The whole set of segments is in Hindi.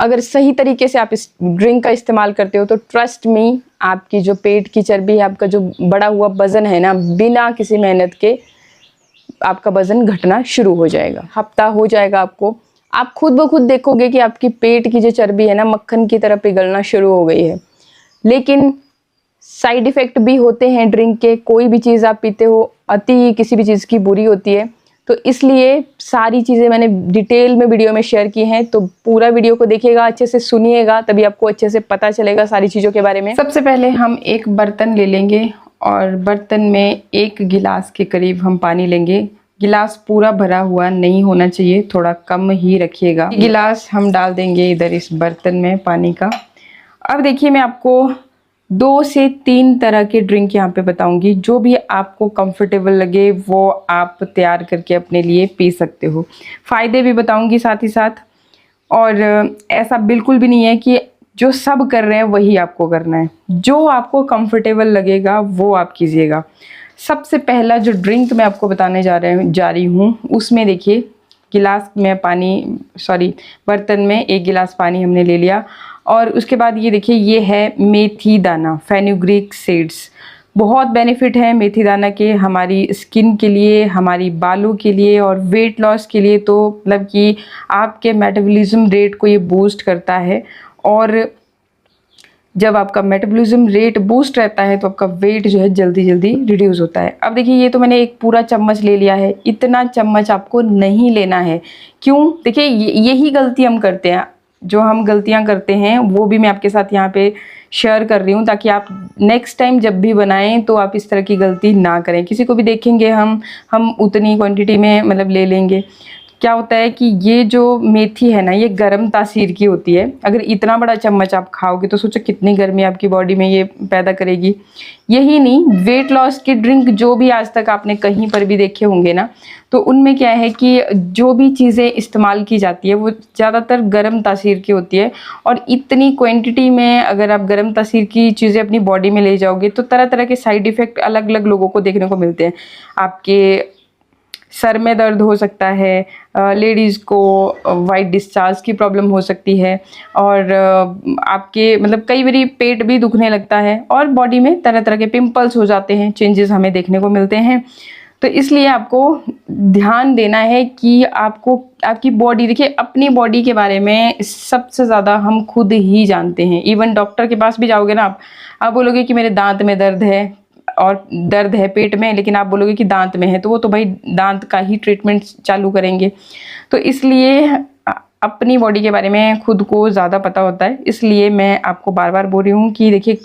अगर सही तरीके से आप इस ड्रिंक का इस्तेमाल करते हो तो ट्रस्ट मी, आपकी जो पेट की चर्बी है, आपका जो बढ़ा हुआ वज़न है ना, बिना किसी मेहनत के आपका वज़न घटना शुरू हो जाएगा। हफ्ता हो जाएगा आपको, आप खुद ब खुद देखोगे कि आपकी पेट की जो चर्बी है ना, मक्खन की तरह पिघलना शुरू हो गई है। लेकिन साइड इफ़ेक्ट भी होते हैं ड्रिंक के। कोई भी चीज़ आप पीते हो, अति किसी भी चीज़ की बुरी होती है। तो इसलिए सारी चीज़ें मैंने डिटेल में वीडियो में शेयर की हैं, तो पूरा वीडियो को देखिएगा, अच्छे से सुनिएगा, तभी आपको अच्छे से पता चलेगा सारी चीज़ों के बारे में। सबसे पहले हम एक बर्तन ले लेंगे और बर्तन में 1 गिलास के करीब हम पानी लेंगे। गिलास पूरा भरा हुआ नहीं होना चाहिए, थोड़ा कम ही रखिएगा। गिलास हम डाल देंगे इधर इस बर्तन में पानी का। अब देखिए, मैं आपको 2 से 3 तरह के ड्रिंक यहाँ पे बताऊंगी, जो भी आपको कंफर्टेबल लगे वो आप तैयार करके अपने लिए पी सकते हो। फ़ायदे भी बताऊंगी साथ ही साथ। और ऐसा बिल्कुल भी नहीं है कि जो सब कर रहे हैं वही आपको करना है। जो आपको कंफर्टेबल लगेगा वो आप कीजिएगा। सबसे पहला जो ड्रिंक मैं आपको बताने जा रही हूँ, उसमें देखिए गिलास में बर्तन में 1 गिलास पानी हमने ले लिया। और उसके बाद ये देखिए, ये है मेथी दाना, फेनुग्रीक सीड्स। बहुत बेनिफिट है मेथी दाना के हमारी स्किन के लिए, हमारी बालों के लिए और वेट लॉस के लिए। तो मतलब कि आपके मेटाबॉलिज्म रेट को ये बूस्ट करता है। और जब आपका मेटाबॉलिज्म रेट बूस्ट रहता है तो आपका वेट जो है जल्दी जल्दी रिड्यूस होता है। अब देखिए, ये तो मैंने 1 पूरा चम्मच ले लिया है। इतना चम्मच आपको नहीं लेना है। क्यों? देखिए, यही गलती हम करते हैं। जो हम गलतियां करते हैं वो भी मैं आपके साथ यहाँ पे शेयर कर रही हूँ, ताकि आप नेक्स्ट टाइम जब भी बनाएं तो आप इस तरह की गलती ना करें। किसी को भी देखेंगे हम उतनी क्वांटिटी में मतलब ले लेंगे। क्या होता है कि ये जो मेथी है ना, ये गर्म तासीर की होती है। अगर इतना बड़ा चम्मच आप खाओगे तो सोचो कितनी गर्मी आपकी बॉडी में ये पैदा करेगी। यही नहीं, वेट लॉस की ड्रिंक जो भी आज तक आपने कहीं पर भी देखे होंगे ना, तो उनमें क्या है कि जो भी चीज़ें इस्तेमाल की जाती है वो ज़्यादातर गर्म तासीर की होती है। और इतनी क्वांटिटी में अगर आप गर्म तासीर की चीज़ें अपनी बॉडी में ले जाओगे तो तरह तरह के साइड इफ़ेक्ट अलग अलग लोगों को देखने को मिलते हैं। आपके सर में दर्द हो सकता है, लेडीज़ को वाइट डिस्चार्ज की प्रॉब्लम हो सकती है, और आपके मतलब कई बारी पेट भी दुखने लगता है, और बॉडी में तरह तरह के पिंपल्स हो जाते हैं, चेंजेस हमें देखने को मिलते हैं। तो इसलिए आपको ध्यान देना है कि आपको आपकी बॉडी, देखिए अपनी बॉडी के बारे में सबसे ज़्यादा हम खुद ही जानते हैं। इवन डॉक्टर के पास भी जाओगे ना, आप बोलोगे कि मेरे दांत में दर्द है और दर्द है पेट में, लेकिन आप बोलोगे कि दांत में है, तो वो तो भाई दांत का ही ट्रीटमेंट चालू करेंगे। तो इसलिए अपनी बॉडी के बारे में खुद को ज़्यादा पता होता है। इसलिए मैं आपको बार बार बोल रही हूँ कि देखिए,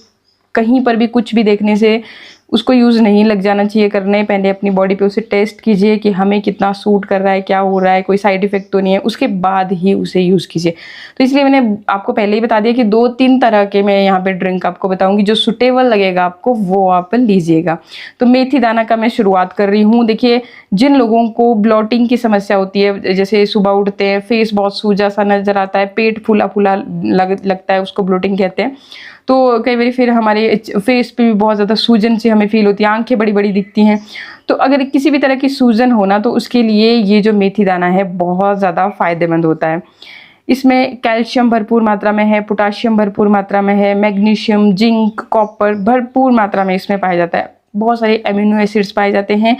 कहीं पर भी कुछ भी देखने से उसको यूज़ नहीं लग जाना चाहिए करने। पहले अपनी बॉडी पे उसे टेस्ट कीजिए कि हमें कितना सूट कर रहा है, क्या हो रहा है, कोई साइड इफ़ेक्ट तो नहीं है, उसके बाद ही उसे यूज़ कीजिए। तो इसलिए मैंने आपको पहले ही बता दिया कि 2-3 तरह के मैं यहाँ पे ड्रिंक आपको बताऊँगी, जो सुटेबल लगेगा आपको वो आप लीजिएगा। तो मेथी दाना का मैं शुरुआत कर रही हूँ। देखिए, जिन लोगों को ब्लॉटिंग की समस्या होती है, जैसे सुबह उठते हैं फेस बहुत सूजा सा नज़र आता है, पेट फूला फूला लगता है, उसको ब्लॉटिंग कहते हैं। तो कई बार फिर हमारे फेस पे भी बहुत ज़्यादा सूजन सी हमें फील होती है, आंखें बड़ी बड़ी दिखती हैं। तो अगर किसी भी तरह की सूजन होना, तो उसके लिए ये जो मेथी दाना है बहुत ज़्यादा फ़ायदेमंद होता है। इसमें कैल्शियम भरपूर मात्रा में है, पोटाशियम भरपूर मात्रा में है, मैग्नीशियम, जिंक, कॉपर भरपूर मात्रा में इसमें पाया जाता है। बहुत सारे एमिनो एसिड्स पाए जाते हैं।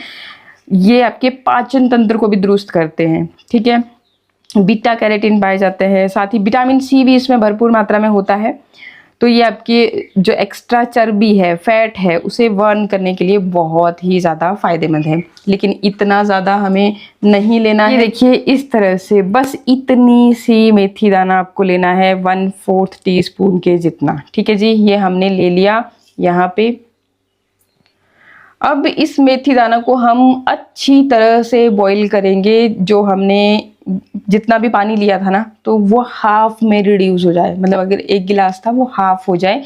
ये आपके पाचन तंत्र को भी दुरुस्त करते हैं, ठीक है। बीटा कैरोटीन पाए जाते हैं, साथ ही विटामिन सी भी इसमें भरपूर मात्रा में होता है। तो ये आपकी जो एक्स्ट्रा चर्बी है, फैट है, उसे बर्न करने के लिए बहुत ही ज़्यादा फ़ायदेमंद है। लेकिन इतना ज़्यादा हमें नहीं लेना है। देखिए, इस तरह से बस इतनी सी मेथी दाना आपको लेना है, 1/4 टीस्पून के जितना, ठीक है जी। ये हमने ले लिया यहाँ पे। अब इस मेथी दाना को हम अच्छी तरह से बॉईल करेंगे। जो हमने जितना भी पानी लिया था ना, तो वो हाफ में रिड्यूस हो जाए, मतलब अगर 1 गिलास था वो हाफ हो जाए,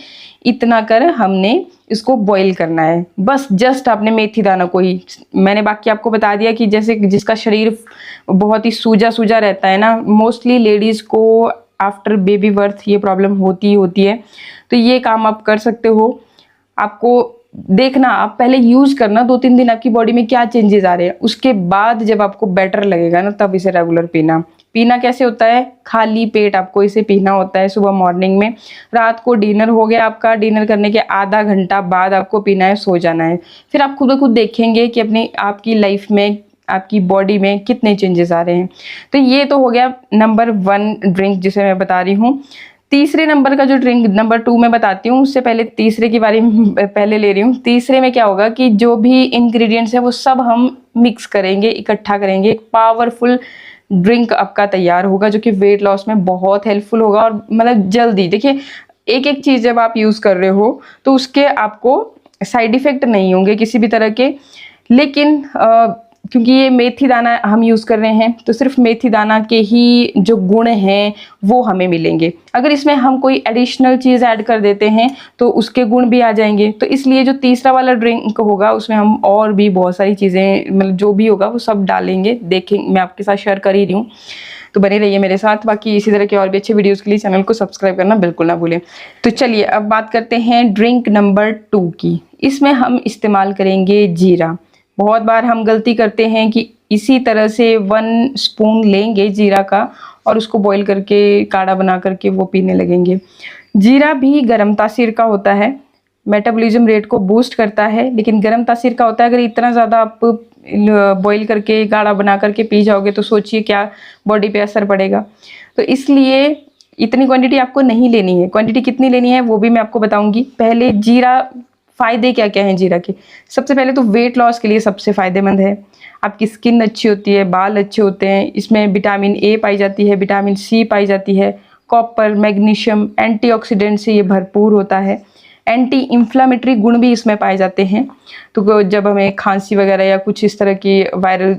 इतना कर हमने इसको बॉईल करना है। बस जस्ट आपने मेथी दाना को ही, मैंने बाकी आपको बता दिया कि जैसे जिसका शरीर बहुत ही सूजा सूजा रहता है ना, मोस्टली लेडीज़ को आफ्टर बेबी बर्थ ये प्रॉब्लम होती है। तो ये काम आप कर सकते हो। आपको देखना, आप पहले यूज़ करना 2-3 दिन, आपकी बॉडी में क्या चेंजेस आ रहे हैं। उसके बाद जब आपको बेटर लगेगा ना, तब इसे रेगुलर पीना। पीना कैसे होता है, खाली पेट आपको इसे पीना होता है सुबह मॉर्निंग में। रात को डिनर हो गया आपका, डिनर करने के आधा घंटा बाद आपको पीना है, सो जाना है। फिर आप खुद ब खुद देखेंगे कि अपनी आपकी लाइफ में, आपकी बॉडी में कितने चेंजेस आ रहे हैं। तो ये तो हो गया नंबर 1 ड्रिंक जिसे मैं बता रही हूँ। तीसरे नंबर का जो ड्रिंक नंबर 2 मैं बताती हूँ, उससे पहले तीसरे के बारे में पहले ले रही हूँ। तीसरे में क्या होगा कि जो भी इंग्रेडिएंट्स है वो सब हम मिक्स करेंगे, इकट्ठा करेंगे, एक पावरफुल ड्रिंक आपका तैयार होगा जो कि वेट लॉस में बहुत हेल्पफुल होगा। और मतलब जल्दी देखिए, एक एक चीज़ जब आप यूज़ कर रहे हो तो उसके आपको साइड इफ़ेक्ट नहीं होंगे किसी भी तरह के। लेकिन क्योंकि ये मेथी दाना हम यूज़ कर रहे हैं तो सिर्फ मेथी दाना के ही जो गुण हैं वो हमें मिलेंगे। अगर इसमें हम कोई एडिशनल चीज़ ऐड कर देते हैं तो उसके गुण भी आ जाएंगे। तो इसलिए जो तीसरा वाला ड्रिंक होगा उसमें हम और भी बहुत सारी चीज़ें, मतलब जो भी होगा वो सब डालेंगे। देखें, मैं आपके साथ शेयर कर ही रही हूँ, तो बने रहिए मेरे साथ। बाकी इसी तरह के और भी अच्छे वीडियोज़ के लिए चैनल को सब्सक्राइब करना बिल्कुल ना भूलें। तो चलिए अब बात करते हैं ड्रिंक नंबर 2 की। इसमें हम इस्तेमाल करेंगे जीरा। बहुत बार हम गलती करते हैं कि इसी तरह से 1 स्पून लेंगे जीरा का और उसको बॉईल करके काढ़ा बना करके वो पीने लगेंगे। जीरा भी गर्म तासीर का होता है, मेटाबॉलिज्म रेट को बूस्ट करता है, लेकिन गर्म तासीर का होता है। अगर इतना ज़्यादा आप बॉईल करके काढ़ा बना करके पी जाओगे तो सोचिए क्या बॉडी पे असर पड़ेगा। तो इसलिए इतनी क्वांटिटी आपको नहीं लेनी है। क्वांटिटी कितनी लेनी है वो भी मैं आपको बताऊंगी। पहले जीरा, फ़ायदे क्या क्या हैं जीरा के। सबसे पहले तो वेट लॉस के लिए सबसे फ़ायदेमंद है। आपकी स्किन अच्छी होती है, बाल अच्छे होते हैं। इसमें विटामिन ए पाई जाती है, विटामिन सी पाई जाती है, कॉपर, मैग्नीशियम, एंटीऑक्सीडेंट से ये भरपूर होता है। एंटी इन्फ्लामेटरी गुण भी इसमें पाए जाते हैं। तो जब हमें खांसी वगैरह या कुछ इस तरह की वायरल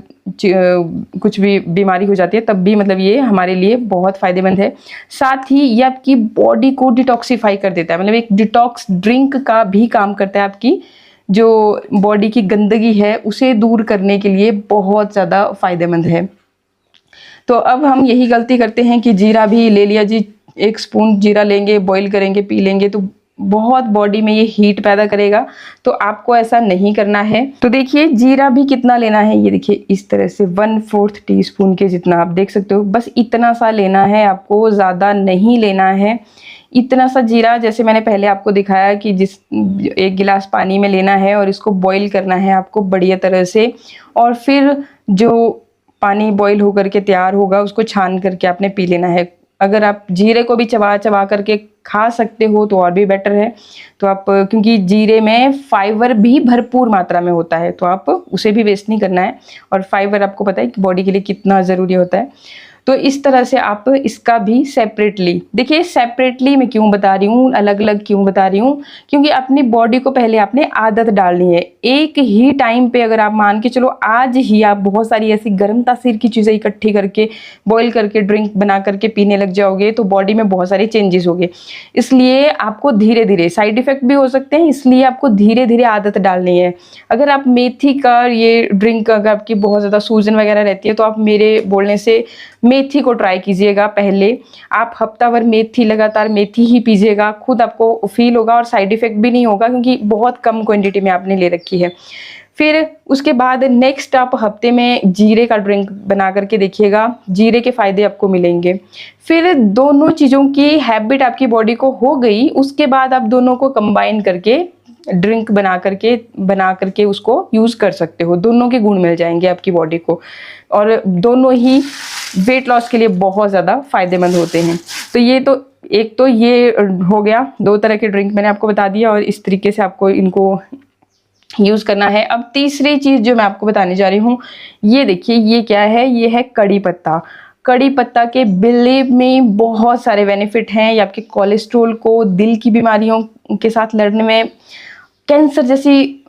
कुछ भी बीमारी हो जाती है तब भी मतलब ये हमारे लिए बहुत फ़ायदेमंद है। साथ ही ये आपकी बॉडी को डिटॉक्सिफाई कर देता है, मतलब एक डिटॉक्स ड्रिंक का भी काम करता है। आपकी जो बॉडी की गंदगी है उसे दूर करने के लिए बहुत ज़्यादा फ़ायदेमंद है। तो अब हम यही गलती करते हैं कि जीरा भी ले लिया जी, 1 स्पून जीरा लेंगे, बॉईल करेंगे, पी लेंगे, तो बहुत बॉडी में ये हीट पैदा करेगा। तो आपको ऐसा नहीं करना है। तो देखिए जीरा भी कितना लेना है, ये देखिए इस तरह से 1/4 टीस्पून के जितना आप देख सकते हो, बस इतना सा लेना है आपको, ज़्यादा नहीं लेना है। इतना सा जीरा जैसे मैंने पहले आपको दिखाया कि 1 गिलास पानी में लेना है और इसको बॉईल करना है आपको बढ़िया तरह से। और फिर जो पानी बॉईल होकर के तैयार होगा उसको छान करके आपने पी लेना है। अगर आप जीरे को भी चबा चबा करके खा सकते हो तो और भी बेटर है। तो आप, क्योंकि जीरे में फाइबर भी भरपूर मात्रा में होता है तो आप उसे भी वेस्ट नहीं करना है। और फाइबर आपको पता है कि बॉडी के लिए कितना ज़रूरी होता है। तो इस तरह से आप इसका भी सेपरेटली, देखिए सेपरेटली मैं क्यों बता रही हूँ, अलग अलग क्यों बता रही हूँ, क्योंकि अपनी बॉडी को पहले आपने आदत डालनी है। एक ही टाइम पे अगर आप मान के चलो आज ही आप बहुत सारी ऐसी गर्म तासीर की चीज़ें इकट्ठी करके बॉईल करके ड्रिंक बना करके पीने लग जाओगे तो बॉडी में बहुत सारे चेंजेस होंगे। इसलिए आपको धीरे धीरे, साइड इफ़ेक्ट भी हो सकते हैं, इसलिए आपको धीरे धीरे आदत डालनी है। अगर आप मेथी का ये ड्रिंक, अगर आपकी बहुत ज़्यादा सूजन वगैरह रहती है तो आप मेरे बोलने से मेथी को ट्राई कीजिएगा। पहले आप हफ्ता भर मेथी, लगातार मेथी ही पीजिएगा, खुद आपको फील होगा और साइड इफ़ेक्ट भी नहीं होगा क्योंकि बहुत कम क्वांटिटी में आपने ले रखी है। फिर उसके बाद नेक्स्ट आप हफ्ते में जीरे का ड्रिंक बना करके देखिएगा, जीरे के फ़ायदे आपको मिलेंगे। फिर दोनों चीज़ों की हैबिट आपकी बॉडी को हो गई, उसके बाद आप दोनों को कंबाइन करके ड्रिंक बना करके उसको यूज़ कर सकते हो। दोनों के गुण मिल जाएंगे आपकी बॉडी को और दोनों ही वेट लॉस के लिए बहुत ज़्यादा फ़ायदेमंद होते हैं। तो ये तो एक तो ये हो गया, 2 तरह के ड्रिंक मैंने आपको बता दिया और इस तरीके से आपको इनको यूज़ करना है। अब तीसरी चीज़ जो मैं आपको बताने जा रही हूँ, ये देखिए ये क्या है, ये है कड़ी पत्ता। कड़ी पत्ता के बिलीव में बहुत सारे बेनिफिट हैं। ये आपके कोलेस्ट्रॉल को, दिल की बीमारियों के साथ लड़ने में, कैंसर जैसी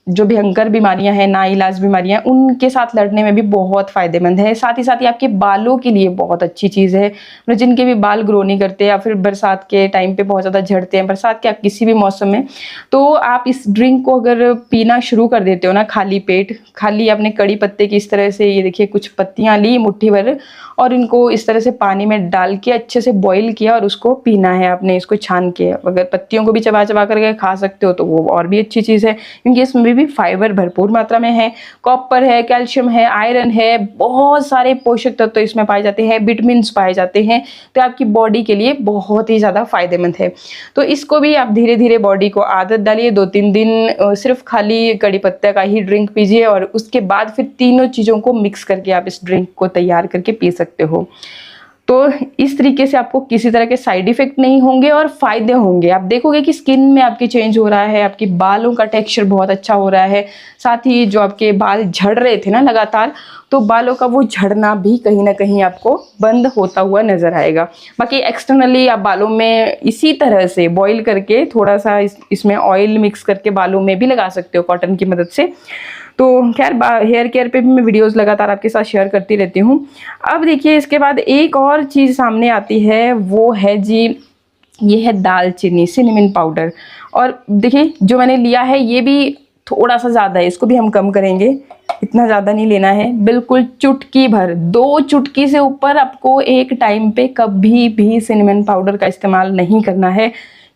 जो भयंकर बीमारियां हैं, नाइलाज बीमारियां, उनके साथ लड़ने में भी बहुत फ़ायदेमंद है। साथ ही ये आपके बालों के लिए बहुत अच्छी चीज़ है। मतलब जिनके भी बाल ग्रो नहीं करते या फिर बरसात के टाइम पे बहुत ज़्यादा झड़ते हैं, बरसात के किसी भी मौसम में, तो आप इस ड्रिंक को अगर पीना शुरू कर देते हो ना खाली पेट, खाली आपने कड़ी पत्ते की इस तरह से, ये देखिए कुछ पत्तियाँ ली मुट्ठी भर और इनको इस तरह से पानी में डाल के अच्छे से बॉईल किया और उसको पीना है आपने, इसको छान के। अगर पत्तियों को भी चबा चबा करके खा सकते हो तो वो और भी अच्छी चीज़ है, क्योंकि इसमें भी फाइबर भरपूर मात्रा में है, कॉपर है, कैल्शियम है, आयरन है, बहुत सारे पोषक तत्व इसमें पाए जाते हैं, विटामिन पाए जाते हैं, तो आपकी बॉडी के लिए बहुत ही ज़्यादा फायदेमंद है। तो इसको भी आप धीरे धीरे बॉडी को आदत डालिए, 2-3 दिन सिर्फ खाली कड़ी पत्ते का ही ड्रिंक पीजिए और उसके बाद फिर तीनों चीज़ों को मिक्स करके आप इस ड्रिंक को तैयार करके पी सकते हो। तो इस तरीके से आपको किसी तरह के साइड इफेक्ट नहीं होंगे और फायदे होंगे। आप देखोगे कि स्किन में आपकी चेंज हो रहा है, आपके बालों का टेक्सचर बहुत अच्छा हो रहा है, साथ ही जो आपके बाल झड़ रहे थे ना लगातार, तो बालों का वो झड़ना भी कहीं ना कहीं आपको बंद होता हुआ नजर आएगा। बाकी एक्सटर्नली आप बालों में इसी तरह से बॉईल करके थोड़ा सा इसमें ऑयल मिक्स करके बालों में भी लगा सकते हो कॉटन की मदद से। तो खैर हेयर केयर पे भी मैं वीडियोस लगातार आपके साथ शेयर करती रहती हूँ। अब देखिए इसके बाद एक और चीज़ सामने आती है, वो है जी, ये है दालचीनी, सिनेमन पाउडर। और देखिए जो मैंने लिया है ये भी थोड़ा सा ज़्यादा है, इसको भी हम कम करेंगे, इतना ज़्यादा नहीं लेना है, बिल्कुल चुटकी भर, 2 चुटकी से ऊपर आपको एक टाइम पे कभी भी सिनेमन पाउडर का इस्तेमाल नहीं करना है।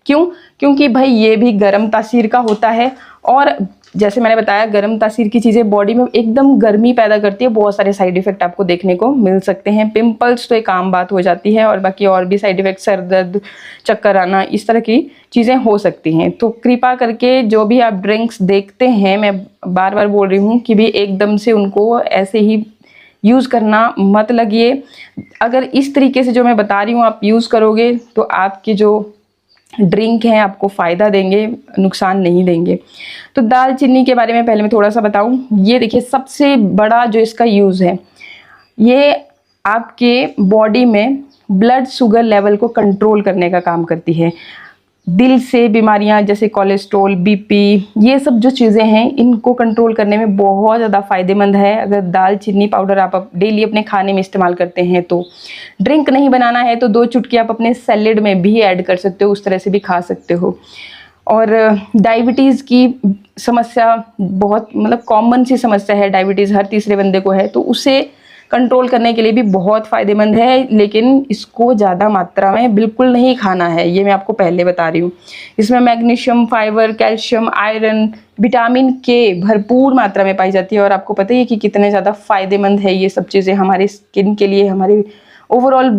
क्यों? क्योंकि भाई ये भी गर्म तासीर का होता है और जैसे मैंने बताया गर्म तासीर की चीज़ें बॉडी में एकदम गर्मी पैदा करती है, बहुत सारे साइड इफेक्ट आपको देखने को मिल सकते हैं। पिंपल्स तो एक आम बात हो जाती है और बाकी और भी साइड इफेक्ट, सर दर्द, चक्कर आना, इस तरह की चीज़ें हो सकती हैं। तो कृपा करके जो भी आप ड्रिंक्स देखते हैं, मैं बार बार बोल रही हूँ कि भी एकदम से उनको ऐसे ही यूज़ करना मत लगिए। अगर इस तरीके से जो मैं बता रही हूँ आप यूज़ करोगे तो आपकी जो ड्रिंक हैं आपको फ़ायदा देंगे, नुकसान नहीं देंगे। तो दालचीनी के बारे में पहले मैं थोड़ा सा बताऊं। ये देखिए सबसे बड़ा जो इसका यूज़ है, ये आपके बॉडी में ब्लड शुगर लेवल को कंट्रोल करने का काम करती है। दिल से बीमारियां जैसे कोलेस्ट्रॉल, बीपी, ये सब जो चीज़ें हैं इनको कंट्रोल करने में बहुत ज़्यादा फ़ायदेमंद है। अगर दालचीनी पाउडर आप डेली अपने खाने में इस्तेमाल करते हैं तो, ड्रिंक नहीं बनाना है तो 2 चुटकी आप अपने सैलेड में भी ऐड कर सकते हो, उस तरह से भी खा सकते हो। और डायबिटीज़ की समस्या बहुत मतलब कॉमन सी समस्या है, डायबिटीज़ हर तीसरे बंदे को है, तो उसे कंट्रोल करने के लिए भी बहुत फ़ायदेमंद है, लेकिन इसको ज़्यादा मात्रा में बिल्कुल नहीं खाना है, ये मैं आपको पहले बता रही हूँ। इसमें magnesium, fibre, calcium, iron, vitamin के भरपूर मात्रा में पाई जाती है और आपको पता ही है कि कितने ज़्यादा फ़ायदेमंद है ये सब चीज़ें हमारे स्किन के लिए, हमारे ओवरऑल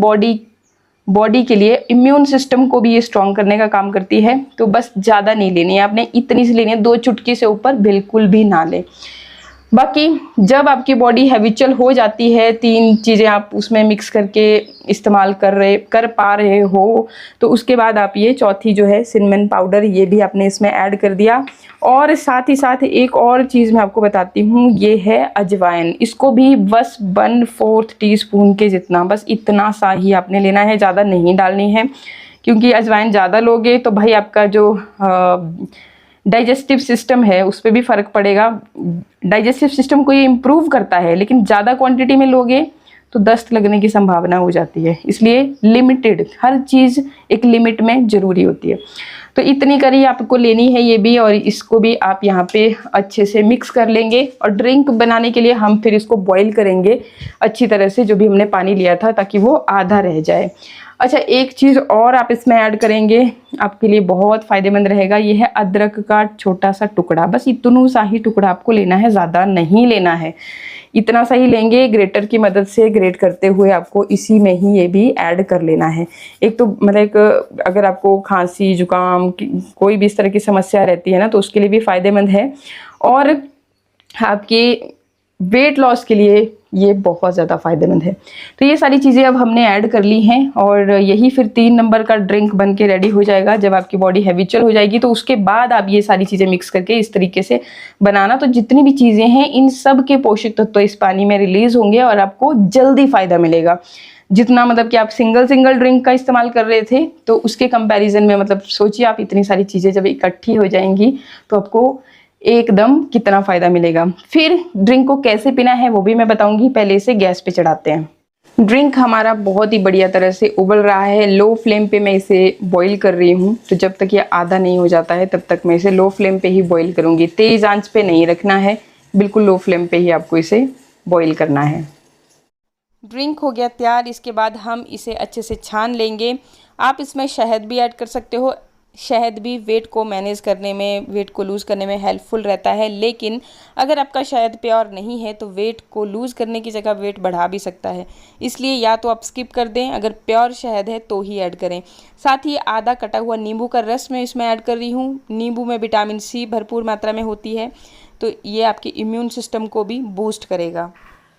बॉडी के लिए, इम्यून सिस्टम को भी ये स्ट्रॉन्ग करने का काम करती है। तो बस ज़्यादा नहीं लेनी है आपने, इतनी सी लेनी है, 2 चुटकी से ऊपर बिल्कुल भी ना लें। बाकी जब आपकी बॉडी हैबिचुअल हो जाती है, 3 चीज़ें आप उसमें मिक्स करके इस्तेमाल कर पा रहे हो, तो उसके बाद आप ये चौथी जो है सिनेमन पाउडर, ये भी आपने इसमें ऐड कर दिया। और साथ ही साथ एक और चीज़ मैं आपको बताती हूँ, ये है अजवाइन। इसको भी बस 1/4 टीस्पून के जितना, बस इतना सा ही आपने लेना है, ज़्यादा नहीं डालनी है, क्योंकि अजवाइन ज़्यादा लोगे तो भाई आपका जो डाइजेस्टिव सिस्टम है उस पर भी फ़र्क पड़ेगा। डाइजेस्टिव सिस्टम को ये इम्प्रूव करता है, लेकिन ज़्यादा क्वांटिटी में लोगे तो दस्त लगने की संभावना हो जाती है, इसलिए लिमिटेड, हर चीज़ एक लिमिट में ज़रूरी होती है। तो इतनी करी आपको लेनी है ये भी, और इसको भी आप यहाँ पे अच्छे से मिक्स कर लेंगे। और ड्रिंक बनाने के लिए हम फिर इसको बॉईल करेंगे अच्छी तरह से, जो भी हमने पानी लिया था, ताकि वो आधा रह जाए। अच्छा, एक चीज़ और आप इसमें ऐड करेंगे, आपके लिए बहुत फ़ायदेमंद रहेगा, ये है अदरक का छोटा सा टुकड़ा। बस इतना सा ही टुकड़ा आपको लेना है, ज़्यादा नहीं लेना है, इतना सा ही लेंगे। ग्रेटर की मदद से ग्रेट करते हुए आपको इसी में ही ये भी ऐड कर लेना है। एक तो मतलब अगर आपको खांसी, जुकाम, कोई भी इस तरह की समस्या रहती है ना, तो उसके लिए भी फ़ायदेमंद है, और आपके वेट लॉस के लिए ये बहुत ज़्यादा फ़ायदेमंद है। तो ये सारी चीज़ें अब हमने ऐड कर ली हैं, और यही फिर 3 नंबर का ड्रिंक बन के रेडी हो जाएगा। जब आपकी बॉडी हैबिचुअल हो जाएगी तो उसके बाद आप ये सारी चीज़ें मिक्स करके इस तरीके से बनाना, तो जितनी भी चीज़ें हैं इन सब के पोषक तत्व इस पानी में रिलीज़ होंगे और आपको जल्दी फ़ायदा मिलेगा। जितना मतलब कि आप सिंगल ड्रिंक का इस्तेमाल कर रहे थे, तो उसके कंपैरिजन में मतलब सोचिए आप इतनी सारी चीज़ें जब इकट्ठी हो जाएंगी तो आपको एकदम कितना फ़ायदा मिलेगा। फिर ड्रिंक को कैसे पीना है वो भी मैं बताऊंगी, पहले इसे गैस पे चढ़ाते हैं। ड्रिंक हमारा बहुत ही बढ़िया तरह से उबल रहा है, लो फ्लेम पे मैं इसे बॉईल कर रही हूँ। तो जब तक ये आधा नहीं हो जाता है तब तक मैं इसे लो फ्लेम पे ही बॉईल करूँगी, तेज़ आंच पे नहीं रखना है, बिल्कुल लो फ्लेम पे ही आपको इसे बॉईल करना है। ड्रिंक हो गया तैयार। इसके बाद हम इसे अच्छे से छान लेंगे। आप इसमें शहद भी ऐड कर सकते हो। शहद भी वेट को मैनेज करने में, वेट को लूज़ करने में हेल्पफुल रहता है, लेकिन अगर आपका शहद प्योर नहीं है तो वेट को लूज़ करने की जगह वेट बढ़ा भी सकता है। इसलिए या तो आप स्किप कर दें, अगर प्योर शहद है तो ही ऐड करें। साथ ही आधा कटा हुआ नींबू का रस मैं इसमें ऐड कर रही हूँ। नींबू में विटामिन सी भरपूर मात्रा में होती है, तो ये आपके इम्यून सिस्टम को भी बूस्ट करेगा।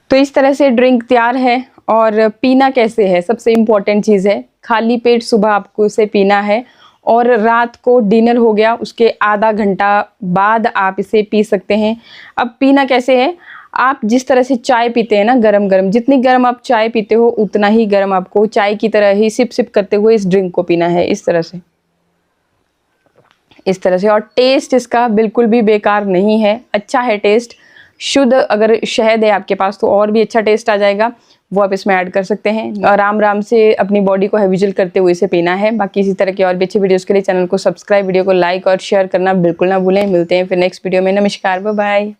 तो इस तरह से ड्रिंक तैयार है। और पीना कैसे है, सबसे इम्पॉर्टेंट चीज़ है। खाली पेट सुबह आपको इसे पीना है, और रात को डिनर हो गया उसके आधा घंटा बाद आप इसे पी सकते हैं। अब पीना कैसे है, आप जिस तरह से चाय पीते हैं ना, गरम गरम, जितनी गरम आप चाय पीते हो उतना ही गरम आपको चाय की तरह ही सिप सिप करते हुए इस ड्रिंक को पीना है, इस तरह से, इस तरह से। और टेस्ट इसका बिल्कुल भी बेकार नहीं है, अच्छा है टेस्ट। शुद्ध अगर शहद है आपके पास तो और भी अच्छा टेस्ट आ जाएगा, वो आप इसमें ऐड कर सकते हैं। और आराम आराम से अपनी बॉडी को हैविजुअल करते हुए इसे पीना है। बाकी इसी तरह की और भी अच्छी वीडियोस के लिए चैनल को सब्सक्राइब, वीडियो को लाइक और शेयर करना बिल्कुल ना भूलें। मिलते हैं फिर नेक्स्ट वीडियो में। नमस्कार, बाय बाय।